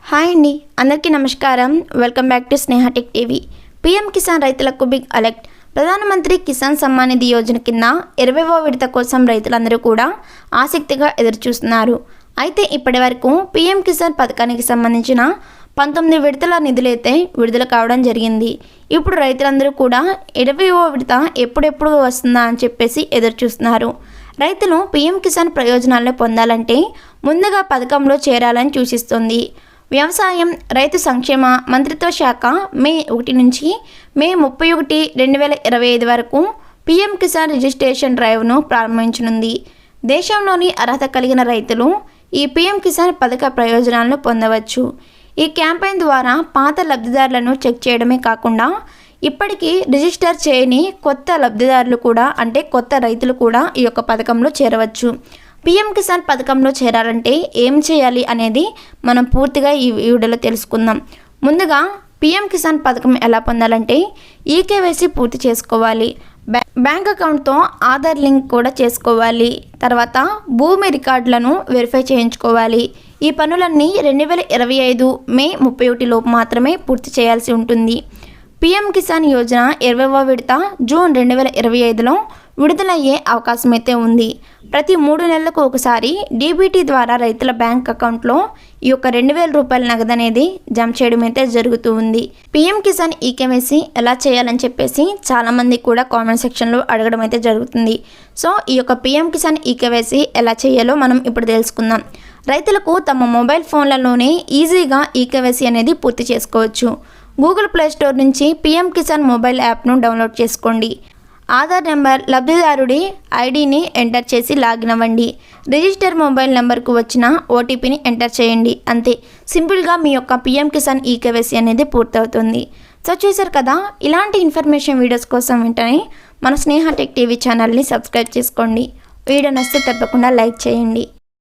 Hi అండి, అందరికీ నమస్కారం. Welcome back to Sneha tech TV. PM Kisan రైతులకు బిగ్ అలర్ట్. ప్రధానమంత్రి కిసాన్ సమ్మాన్ నిధి యోజన కింద 20వ విడత కోసం రైతులందరూ కూడా ఆసక్తిగా ఎదురుచూస్తున్నారు. అయితే ఇప్పటి వరకు పీఎం కిసాన్ పథకానికి సంబంధించిన 19 విడతల నిధులైతే విడుదల కావడం జరిగింది. ఇప్పుడు రైతులందరూ కూడా 20వ విడత ఎప్పుడెప్పుడు వస్తుందా అని చెప్పేసి ఎదురుచూస్తున్నారు. రైతులు పీఎం కిసాన్ ప్రయోజనాలను పొందాలంటే ముందుగా పథకంలో చేరాలని సూచిస్తోంది. వ్యవసాయం, రైతు సంక్షేమ మంత్రిత్వ శాఖ మే 1 నుంచి మే 31, 2025 వరకు పీఎం కిసాన్ రిజిస్ట్రేషన్ డ్రైవ్ను ప్రారంభించనుంది. దేశంలోని అర్హత కలిగిన రైతులు ఈ పీఎం కిసాన్ పథక ప్రయోజనాలను పొందవచ్చు. ఈ క్యాంపెయిన్ ద్వారా పాత లబ్ధిదారులను చెక్ చేయడమే కాకుండా ఇప్పటికీ రిజిస్టర్ చేయని కొత్త లబ్ధిదారులు కూడా అంటే కొత్త రైతులు కూడా ఈ యొక్క పథకంలో చేరవచ్చు. పీఎం కిసాన్ పథకంలో చేరాలంటే ఏం చేయాలి అనేది మనం పూర్తిగా ఈ వీడియోలో తెలుసుకుందాం. ముందుగా పీఎం కిసాన్ పథకం ఎలా పొందాలంటే ఈకేవైసీ పూర్తి చేసుకోవాలి. బ్యాంక్ అకౌంట్తో ఆధార్ లింక్ కూడా చేసుకోవాలి. తర్వాత భూమి రికార్డులను వెరిఫై చేయించుకోవాలి. ఈ పనులన్నీ 2025 మే 31 లోపు మాత్రమే పూర్తి చేయాల్సి ఉంటుంది. పీఎం కిసాన్ యోజన 20వ విడత జూన్ 2025లో విడుదలయ్యే అవకాశం అయితే ఉంది. ప్రతి 3 నెలలకు ఒకసారి డీబీటీ ద్వారా రైతుల బ్యాంక్ అకౌంట్లో ఈ యొక్క 2000 రూపాయల నగదు అనేది జమ చేయడం అయితే జరుగుతూ ఉంది. పీఎం కిసాన్ ఈకేవైసీ ఎలా చేయాలని చెప్పేసి చాలామంది కూడా కామెంట్ సెక్షన్లో అడగడం అయితే జరుగుతుంది. సో ఈ యొక్క పీఎం కిసాన్ ఈకేవైసీ ఎలా చేయాలో మనం ఇప్పుడు తెలుసుకుందాం. రైతులకు తమ మొబైల్ ఫోన్లలోనే ఈజీగా ఈకేవైసీ అనేది పూర్తి చేసుకోవచ్చు. గూగుల్ ప్లే స్టోర్ నుంచి పీఎం కిసాన్ మొబైల్ యాప్ను డౌన్లోడ్ చేసుకోండి. ఆధార్ నెంబర్, లబ్ధిదారుడి ఐడిని ఎంటర్ చేసి లాగిన్ అవ్వండి. రిజిస్టర్ మొబైల్ నెంబర్కు వచ్చిన ఓటీపీని ఎంటర్ చేయండి. అంతే, సింపుల్గా మీ యొక్క పీఎం కిసాన్ ఈకేవైసీ అనేది పూర్తవుతుంది. సో చూసారు కదా, ఇలాంటి ఇన్ఫర్మేషన్ వీడియోస్ కోసం వెంటనే మన స్నేహ టెక్ టీవీ ఛానల్ని సబ్స్క్రైబ్ చేసుకోండి. వీడియో నచ్చితే తప్పకుండా లైక్ చేయండి.